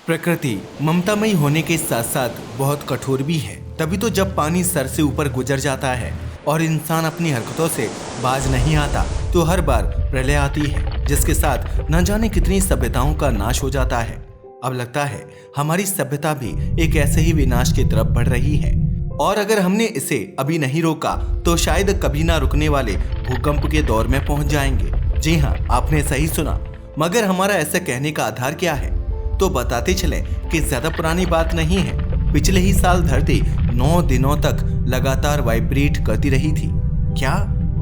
प्रकृति ममतामयी होने के साथ साथ बहुत कठोर भी है। तभी तो जब पानी सर से ऊपर गुजर जाता है और इंसान अपनी हरकतों से बाज नहीं आता तो हर बार प्रलय आती है, जिसके साथ न जाने कितनी सभ्यताओं का नाश हो जाता है। अब लगता है हमारी सभ्यता भी एक ऐसे ही विनाश की तरफ बढ़ रही है, और अगर हमने इसे अभी नहीं रोका तो शायद कभी ना रुकने वाले भूकंप के दौर में पहुंच जाएंगे। जी हाँ, आपने सही सुना। मगर हमारा ऐसा कहने का आधार क्या है, तो बताते चले कि ज्यादा पुरानी बात नहीं है। पिछले ही साल धरती 9 दिनों तक लगातार वाइब्रेट करती रही थी। क्या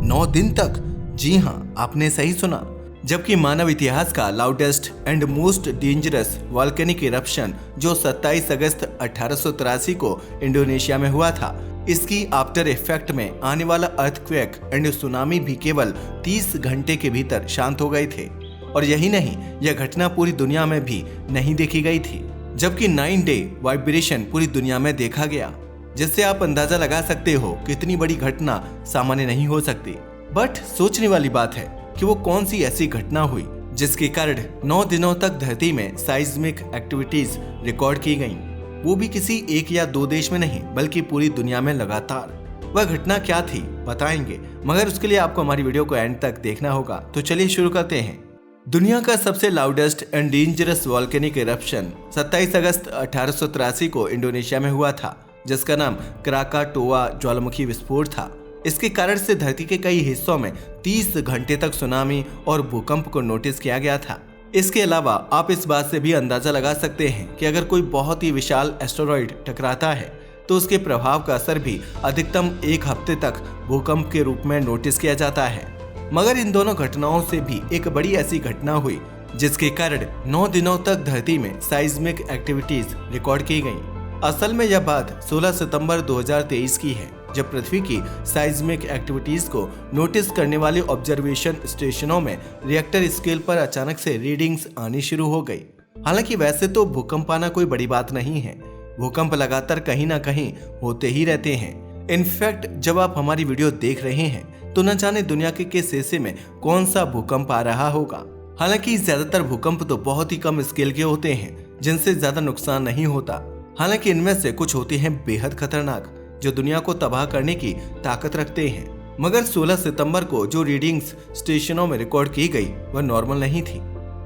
9 दिन तक? जी हाँ, आपने सही सुना। जबकि मानव इतिहास का loudest and most dangerous volcanic eruption जो 27 अगस्त 1883 को इंडोनेशिया में हुआ था, इसकी आफ्टर इफेक्ट में आने वाला अर्थक्वेक एंड सुनामी भी केवल 30 घंटे के भीतर शांत हो गए थे। और यही नहीं, यह घटना पूरी दुनिया में भी नहीं देखी गई थी, जबकि 9 डे वाइब्रेशन पूरी दुनिया में देखा गया, जिससे आप अंदाजा लगा सकते हो कितनी बड़ी घटना सामान्य नहीं हो सकती। बट सोचने वाली बात है कि वो कौन सी ऐसी घटना हुई जिसके कारण 9 दिनों तक धरती में साइज्मिक एक्टिविटीज रिकॉर्ड की गईं, वो भी किसी एक या दो देश में नहीं बल्कि पूरी दुनिया में लगातार। वह घटना क्या थी बताएंगे, मगर उसके लिए आपको हमारी वीडियो को एंड तक देखना होगा। तो चलिए शुरू करते हैं। दुनिया का सबसे loudest and dangerous volcanic eruption 27 अगस्त 1883 को इंडोनेशिया में हुआ था, जिसका नाम क्राकाटोआ ज्वालामुखी विस्फोट था। इसके कारण से धरती के कई हिस्सों में 30 घंटे तक सुनामी और भूकंप को नोटिस किया गया था। इसके अलावा आप इस बात से भी अंदाजा लगा सकते हैं कि अगर कोई बहुत ही विशाल एस्टेरॉइड टकराता है तो उसके प्रभाव का असर भी अधिकतम 1 हफ्ते तक भूकंप के रूप में नोटिस किया जाता है। मगर इन दोनों घटनाओं से भी एक बड़ी ऐसी घटना हुई जिसके कारण 9 दिनों तक धरती में साइज्मिक एक्टिविटीज रिकॉर्ड की गईं। असल में यह बात 16 सितंबर 2023 की है, जब पृथ्वी की साइज्मिक एक्टिविटीज को नोटिस करने वाले ऑब्जर्वेशन स्टेशनों में रिएक्टर स्केल पर अचानक से रीडिंग्स आनी शुरू हो गई। हालांकि वैसे तो भूकंप आना कोई बड़ी बात नहीं है, भूकंप लगातार कहीं ना कहीं होते ही रहते हैं। इनफैक्ट जब आप हमारी वीडियो देख रहे हैं तो न जाने दुनिया के किस हिस्से में कौन सा भूकंप आ रहा होगा। हालांकि ज्यादातर भूकंप तो बहुत ही कम स्केल के होते हैं, जिनसे ज्यादा नुकसान नहीं होता। हालांकि इनमें से कुछ होते हैं बेहद खतरनाक, जो दुनिया को तबाह करने की ताकत रखते हैं। मगर 16 सितंबर को जो रीडिंग्स स्टेशनों में रिकॉर्ड की गई वह नॉर्मल नहीं थी।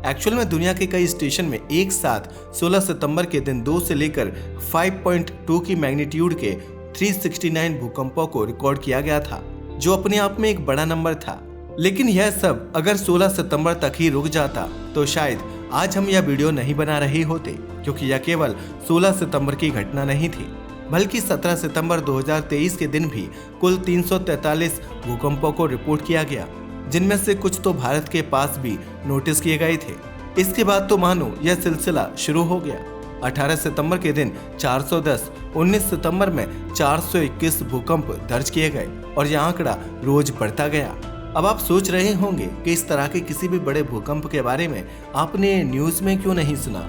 एक्चुअल में दुनिया के कई स्टेशन में एक साथ 16 सितंबर के दिन 2 से लेकर 5.2 की मैग्नीट्यूड के 369 भूकंपों को रिकॉर्ड किया गया था, जो अपने आप में एक बड़ा नंबर था। लेकिन यह सब अगर 16 सितंबर तक ही रुक जाता तो शायद आज हम यह वीडियो नहीं बना रहे होते, क्योंकि यह केवल 16 सितंबर की घटना नहीं थी, बल्कि 17 सितंबर 2023 के दिन भी कुल 343 भूकंपों को रिपोर्ट किया गया, जिनमें से कुछ तो भारत के पास भी नोटिस किए गए थे। इसके बाद तो मानो यह सिलसिला शुरू हो गया। 18 सितंबर के दिन 410, 19 सितंबर में 421 भूकंप दर्ज किए गए और यह आंकड़ा रोज बढ़ता गया। अब आप सोच रहे होंगे कि इस तरह के किसी भी बड़े भूकंप के बारे में आपने न्यूज में क्यों नहीं सुना।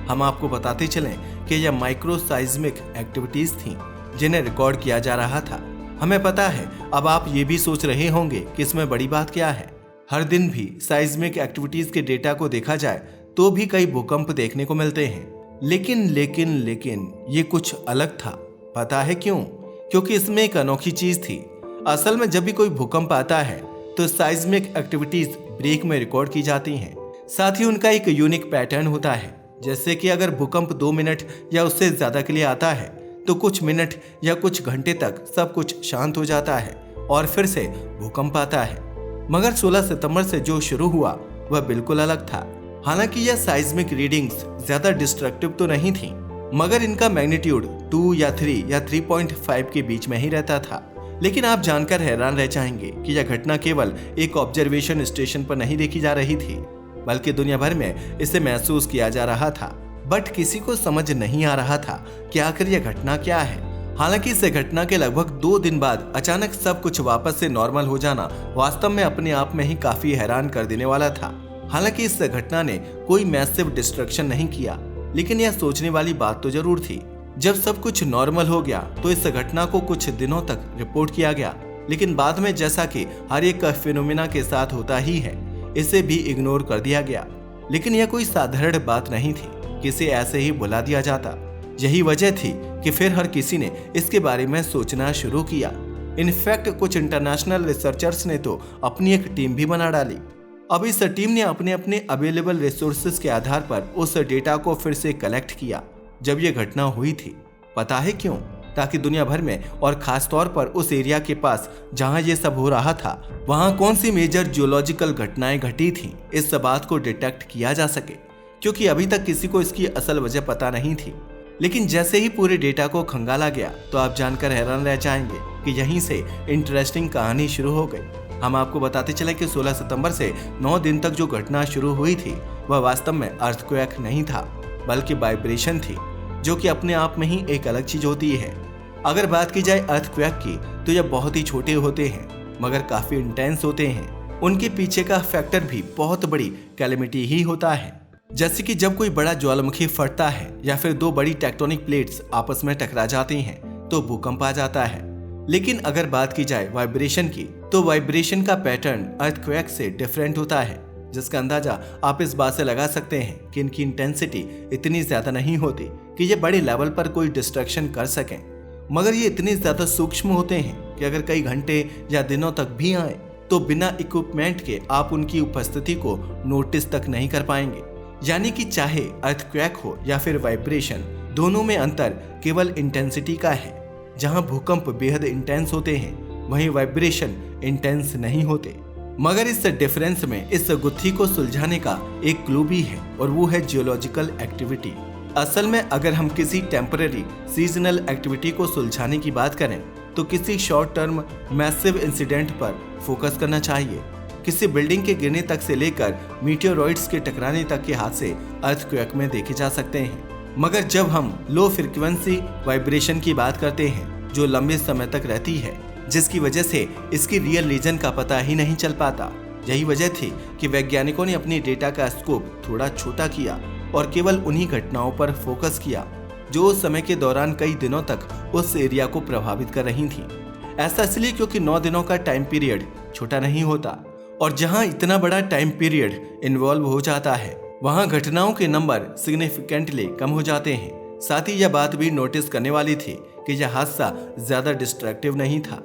हम आपको बताते चलें कि यह माइक्रो साइज्मिक एक्टिविटीज थी जिन्हें रिकॉर्ड किया जा रहा था। हमें पता है अब आप ये भी सोच रहे होंगे कि इसमें बड़ी बात क्या है। हर दिन भी साइज्मिक एक्टिविटीज के डेटा को देखा जाए तो भी कई भूकंप देखने को मिलते हैं, लेकिन ये कुछ अलग था। पता है क्यों? क्योंकि इसमें एक अनोखी चीज थी। असल में जब भी कोई भूकंप आता है तो साइज्मिक एक्टिविटीज ब्रेक में रिकॉर्ड की जाती हैं। साथ ही उनका एक यूनिक पैटर्न होता है, जैसे कि अगर भूकंप 2 मिनट या उससे ज्यादा के लिए आता है तो कुछ मिनट या कुछ घंटे तक सब कुछ शांत हो जाता है और फिर से भूकंप आता है। मगर 16 सितंबर से जो शुरू हुआ वह बिल्कुल अलग था। हालांकि यह साइज्मिक रीडिंग्स ज्यादा डिस्ट्रक्टिव तो नहीं थी, मगर इनका मैग्नीट्यूड 2 या 3 या 3.5 के बीच में ही रहता था। लेकिन आप जानकर हैरान रह जाएंगे कि यह घटना केवल एक ऑब्जर्वेशन स्टेशन पर नहीं देखी जा रही थी, बल्कि दुनिया भर में इसे महसूस किया जा रहा था। बट किसी को समझ नहीं आ रहा था कि आखिर यह घटना क्या है। हालांकि इस घटना के लगभग 2 दिन बाद अचानक सब कुछ वापस से नॉर्मल हो जाना वास्तव में अपने आप में ही काफी हैरान कर देने वाला था। हालांकि इस घटना ने कोई मैसिव डिस्ट्रक्शन नहीं किया, लेकिन यह सोचने वाली बात तो जरूर थी। जब सब कुछ नॉर्मल हो गया तो इस घटना को कुछ दिनों तक रिपोर्ट किया गया, लेकिन बाद में जैसा कि हर एक फिनोमेना के साथ होता ही है, इसे भी इग्नोर कर दिया गया। लेकिन यह कोई साधारण बात नहीं थी, कि इसे ऐसे ही बुला दिया जाता। यही वजह थी कि फिर हर किसी ने इसके बारे में सोचना शुरू किया। इनफैक्ट कुछ इंटरनेशनल रिसर्चर्स ने तो अपनी एक टीम भी बना डाली। अब इस टीम ने अपने अपने अवेलेबल रिसोर्सेज के आधार पर उस डेटा को फिर से कलेक्ट किया जब ये घटना हुई थी। पता है क्यों? ताकि दुनिया भर में और खास तौर पर उस एरिया के पास जहां ये सब हो रहा था वहां कौन सी मेजर जियोलॉजिकल घटनाएं घटी थी, इस बात को डिटेक्ट किया जा सके, क्योंकि अभी तक किसी को इसकी असल वजह पता नहीं थी। लेकिन जैसे ही पूरे डेटा को खंगाला गया तो आप जानकर हैरान रह जाएंगे कि यहीं से इंटरेस्टिंग कहानी शुरू हो गई। हम आपको बताते चले कि 16 सितंबर से 9 दिन तक जो घटना शुरू हुई थी वह वास्तव में अर्थक्वेक नहीं था, बल्कि वाइब्रेशन थी, जो कि अपने आप में ही एक अलग चीज होती है। अगर बात की जाए अर्थक्वेक की तो यह बहुत ही छोटे होते हैं मगर काफी इंटेंस होते हैं। उनके पीछे का फैक्टर भी बहुत बड़ी कैलेमिटी ही होता है, जैसे कि जब कोई बड़ा ज्वालामुखी फटता है या फिर दो बड़ी टेक्टोनिक प्लेट्स आपस में टकरा जाती हैं तो भूकंप आ जाता है। लेकिन अगर बात की जाए वाइब्रेशन की तो वाइब्रेशन का पैटर्न अर्थक्वेक से डिफरेंट होता है, जिसका अंदाजा आप इस बात से लगा सकते हैं कि इनकी इंटेंसिटी इतनी ज्यादा नहीं होती कि ये बड़े लेवल पर कोई डिस्ट्रक्शन कर सकें, मगर ये इतने ज्यादा सूक्ष्म होते हैं कि अगर कई घंटे या दिनों तक भी आए तो बिना इक्विपमेंट के आप उनकी उपस्थिति को नोटिस तक नहीं कर पाएंगे। यानी कि चाहे अर्थक्वेक हो या फिर वाइब्रेशन, दोनों में अंतर केवल इंटेंसिटी का है। जहां भूकंप बेहद इंटेंस होते हैं वहीं वाइब्रेशन इंटेंस नहीं होते। मगर इस डिफरेंस में इस गुत्थी को सुलझाने का एक क्लू भी है और वो है जियोलॉजिकल एक्टिविटी। असल में अगर हम किसी टेम्पररी सीजनल एक्टिविटी को सुलझाने की बात करें तो किसी शॉर्ट टर्म मैसिव इंसिडेंट पर फोकस करना चाहिए। किसी बिल्डिंग के गिरने तक से लेकर मीटियोरॉइड्स के टकराने तक के हादसे अर्थक्वेक में देखे जा सकते हैं। मगर जब हम लो फ्रीक्वेंसी वाइब्रेशन की बात करते हैं जो लंबे समय तक रहती है, जिसकी वजह से इसकी रियल रीजन का पता ही नहीं चल पाता, यही वजह थी कि वैज्ञानिकों ने अपनी डेटा का स्कोप थोड़ा छोटा किया और केवल उन्हीं घटनाओं पर फोकस किया जो उस समय के दौरान कई दिनों तक उस एरिया को प्रभावित कर रही थी। ऐसा इसलिए क्योंकि 9 दिनों का टाइम पीरियड छोटा नहीं होता और जहां इतना बड़ा टाइम पीरियड इन्वॉल्व हो जाता है वहां घटनाओं के नंबर सिग्निफिकेंटली कम हो जाते हैं। साथ ही यह बात भी नोटिस करने वाली थी कि यह हादसा ज्यादा डिस्ट्रक्टिव नहीं था,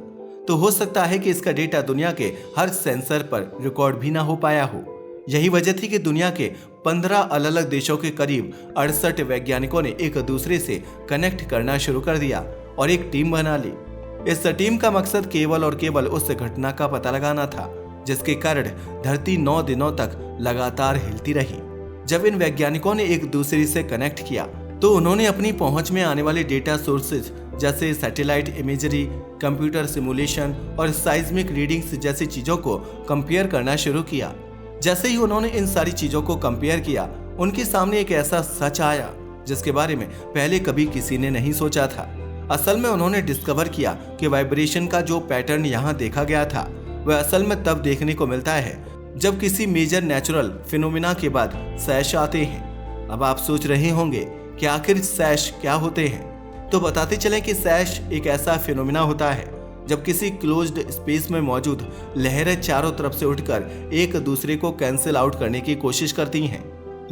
तो हो सकता है कि इसका डेटा दुनिया के हर सेंसर पर रिकॉर्ड भी ना हो पाया हो। यही वजह थी कि दुनिया के 15 अलग अलग देशों के करीब 68 वैज्ञानिकों ने एक दूसरे से कनेक्ट करना शुरू कर दिया और एक टीम बना ली। इस टीम का मकसद केवल और केवल उस घटना का पता लगाना था जिसके कारण धरती 9 दिनों तक लगातार हिलती रही। जब इन वैज्ञानिकों ने एक दूसरे से कनेक्ट किया तो उन्होंने अपनी पहुंच में आने वाले डेटा सोर्सेज जैसे सैटेलाइट इमेजरी, कंप्यूटर सिमुलेशन और साइज्मिक रीडिंग्स जैसी चीजों को कंपेयर करना शुरू किया। जैसे ही उन्होंने इन सारी चीजों को कंपेयर किया, उनके सामने एक ऐसा सच आया जिसके बारे में पहले कभी किसी ने नहीं सोचा था। असल में उन्होंने डिस्कवर किया कि वाइब्रेशन का जो पैटर्न यहाँ देखा गया था वह असल में तब देखने को मिलता है जब किसी मेजर नेचुरल फिनोमिना के बाद सैश आते हैं। अब आप सोच रहे होंगे कि आखिर सैश क्या होते हैं, तो बताते चलें कि सैश एक ऐसा फिनोमिना होता है जब किसी क्लोज्ड स्पेस में मौजूद लहरें चारों तरफ से उठकर एक दूसरे को कैंसिल आउट करने की कोशिश करती हैं,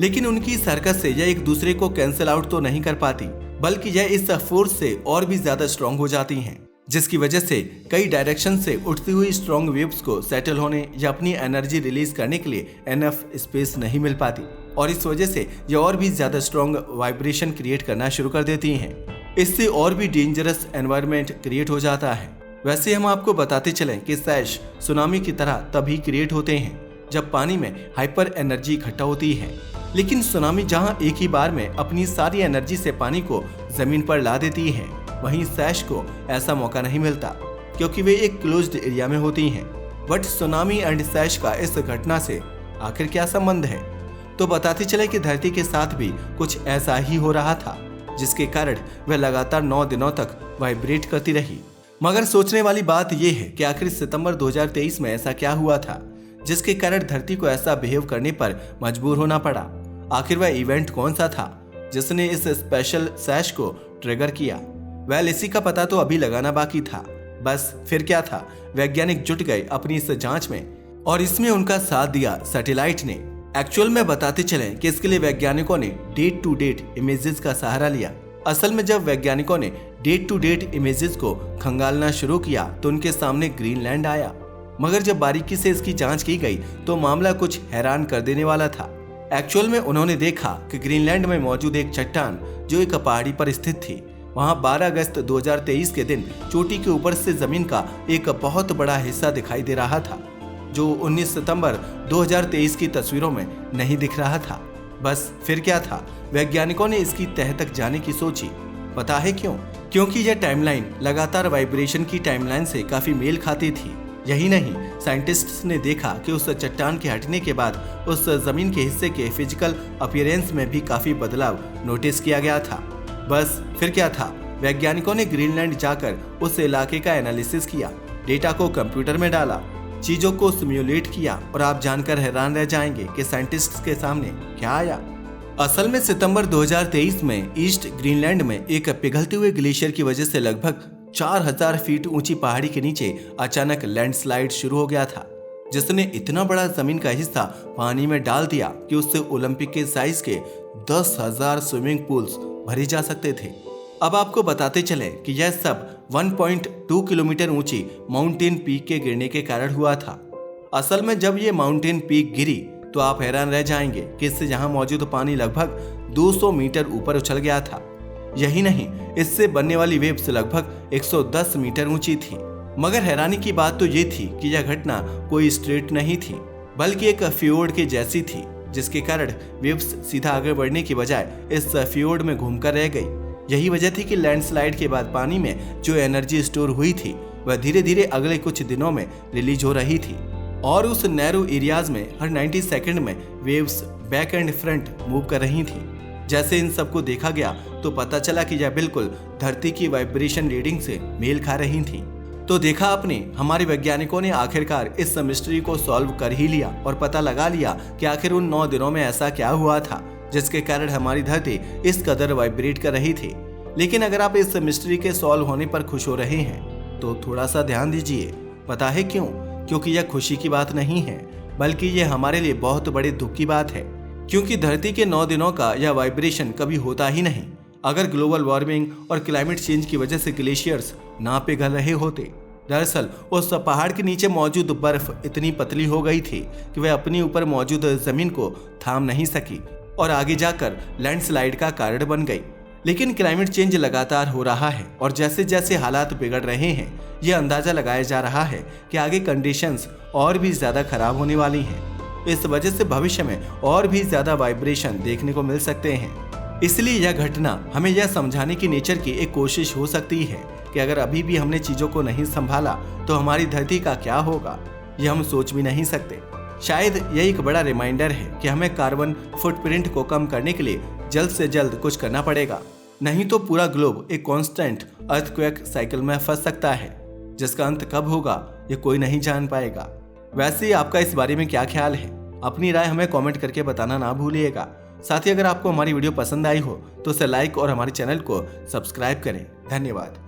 लेकिन उनकी इस हरकत से यह एक दूसरे को कैंसिल आउट तो नहीं कर पाती, बल्कि यह इस फोर्स से और भी ज्यादा स्ट्रांग हो जाती हैं, जिसकी वजह से कई डायरेक्शन से उठती हुई स्ट्रॉन्ग वेव्स को सेटल होने या अपनी एनर्जी रिलीज करने के लिए एनफ स्पेस नहीं मिल पाती और इस वजह से ये और भी ज्यादा स्ट्रॉन्ग वाइब्रेशन क्रिएट करना शुरू कर देती हैं। इससे और भी डेंजरस एनवायरनमेंट क्रिएट हो जाता है। वैसे हम आपको बताते चलें कि सैश सुनामी की तरह तभी क्रिएट होते हैं जब पानी में हाइपर एनर्जी इकट्ठा होती है, लेकिन सुनामी जहां एक ही बार में अपनी सारी एनर्जी से पानी को जमीन पर ला देती है, वहीं सैश को ऐसा मौका नहीं मिलता क्योंकि वे एक क्लोज्ड एरिया में होती हैं। बट सुनामी एंड सैश का इस घटना से आखिर क्या संबंध है? तो बताते चले कि धरती के साथ भी कुछ ऐसा ही हो रहा था, जिसके कारण वह लगातार 9 दिनों तक वाइब्रेट करती रही। मगर सोचने वाली बात यह है कि आखिर सितंबर 2023 में ऐसा क्या हुआ था जिसके कारण धरती को ऐसा बिहेव करने पर मजबूर होना पड़ा। आखिर वह इवेंट कौन सा था जिसने इस स्पेशल सैश को ट्रिगर किया? वेल, इसी का पता तो अभी लगाना बाकी था। बस फिर क्या था, वैज्ञानिक जुट गए अपनी इस जांच में और इसमें उनका साथ दिया सैटेलाइट ने। एक्चुअल में बताते चलें कि इसके लिए वैज्ञानिकों ने डेट टू डेट इमेजेस का सहारा लिया। असल में जब वैज्ञानिकों ने डेट टू डेट इमेजेस को खंगालना शुरू किया तो उनके सामने ग्रीनलैंड आया, मगर जब बारीकी से इसकी जांच की गई तो मामला कुछ हैरान कर देने वाला था। एक्चुअल में उन्होंने देखा कि ग्रीनलैंड में मौजूद एक चट्टान जो एक पहाड़ी पर स्थित थी, वहां 12 अगस्त 2023 के दिन चोटी के ऊपर से जमीन का एक बहुत बड़ा हिस्सा दिखाई दे रहा था, जो 19 सितंबर 2023 की तस्वीरों में नहीं दिख रहा था। बस फिर क्या था, वैज्ञानिकों ने इसकी तह तक जाने की सोची। पता है क्यों? क्योंकि यह टाइमलाइन लगातार वाइब्रेशन की टाइमलाइन से काफी मेल खाती थी। यही नहीं, साइंटिस्ट्स ने देखा कि उस चट्टान के हटने के बाद उस जमीन के हिस्से के फिजिकल अपीयरेंस में भी काफी बदलाव नोटिस किया गया था। बस फिर क्या था, वैज्ञानिकों ने ग्रीनलैंड जाकर उस इलाके का एनालिसिस किया, डेटा को कंप्यूटर में डाला, चीजों को सिम्युलेट किया और आप जानकर हैरान रह जाएंगे कि साइंटिस्ट्स के सामने क्या आया। असल में सितंबर 2023 में ईस्ट ग्रीनलैंड में एक पिघलते हुए ग्लेशियर की वजह से लगभग 4000 फीट ऊंची पहाड़ी के नीचे अचानक लैंडस्लाइड शुरू हो गया था, जिसने इतना बड़ा जमीन का हिस्सा पानी में डाल दिया कि उससे ओलंपिक के साइज के 10,000 स्विमिंग पूल्स भरे जा सकते थे। अब आपको बताते चले कि यह सब 1.2 किलोमीटर ऊंची माउंटेन पीक के गिरने के कारण हुआ था। असल में जब ये माउंटेन पीक गिरी तो आप हैरान रह जाएंगे कि इससे यहाँ मौजूद पानी लगभग 200 मीटर ऊपर उछल गया था। यही नहीं, इससे बनने वाली वेव्स लगभग 110 मीटर ऊंची थी। मगर हैरानी की बात तो ये थी कि यह घटना कोई स्ट्रेट नहीं थी, बल्कि एक फ्योर्ड के जैसी थी, जिसके कारण वेव्स सीधा आगे बढ़ने की बजाय इस फ्योर्ड में घूमकर रह गई। यही वजह थी कि लैंडस्लाइड के बाद पानी में जो एनर्जी स्टोर हुई थी वह धीरे धीरे अगले कुछ दिनों में रिलीज हो रही थी, और उस नैरो एरियाज में हर 90 सेकंड में waves back and front move कर रही थी। जैसे इन सबको देखा गया तो पता चला कि यह बिल्कुल धरती की वाइब्रेशन रीडिंग से मेल खा रही थी। तो देखा आपने, हमारे वैज्ञानिकों ने आखिरकार इस मिस्ट्री को सॉल्व कर ही लिया और पता लगा लिया कि आखिर उन 9 दिनों में ऐसा क्या हुआ था जिसके कारण हमारी धरती इस कदर वाइब्रेट कर रही थी। लेकिन अगर आप इस मिस्ट्री के सॉल्व होने पर खुश हो रहे हैं तो थोड़ा सा ध्यान दीजिए। पता है क्यों? क्योंकि यह खुशी की बात नहीं है, बल्कि यह हमारे लिए बहुत बड़े दुख की बात है, क्योंकि धरती के 9 दिनों का यह वाइब्रेशन कभी होता ही नहीं अगर ग्लोबल वार्मिंग और क्लाइमेट चेंज की वजह से ग्लेशियर्स ना पिघल रहे होते। दरअसल उस पहाड़ के नीचे मौजूद बर्फ इतनी पतली हो गई थी कि वह अपनी ऊपर मौजूद जमीन को थाम नहीं सकी और आगे जाकर लैंडस्लाइड का कारण बन गई। लेकिन क्लाइमेट चेंज लगातार हो रहा है और जैसे जैसे हालात बिगड़ रहे हैं, यह अंदाजा लगाया जा रहा है कि आगे कंडीशंस और भी ज्यादा खराब होने वाली हैं। इस वजह से भविष्य में और भी ज्यादा वाइब्रेशन देखने को मिल सकते हैं। इसलिए यह घटना हमें यह समझाने की नेचर की एक कोशिश हो सकती है कि अगर अभी भी हमने चीजों को नहीं संभाला तो हमारी धरती का क्या होगा, यह हम सोच भी नहीं सकते। शायद यह एक बड़ा रिमाइंडर है कि हमें कार्बन फुटप्रिंट को कम करने के लिए जल्द से जल्द कुछ करना पड़ेगा, नहीं तो पूरा ग्लोब एक कांस्टेंट अर्थक्वेक साइकिल में फंस सकता है, जिसका अंत कब होगा ये कोई नहीं जान पाएगा। वैसे ही आपका इस बारे में क्या ख्याल है? अपनी राय हमें कमेंट करके बताना ना भूलिएगा। साथ ही अगर आपको हमारी वीडियो पसंद आई हो तो उसे लाइक और हमारे चैनल को सब्सक्राइब करें। धन्यवाद।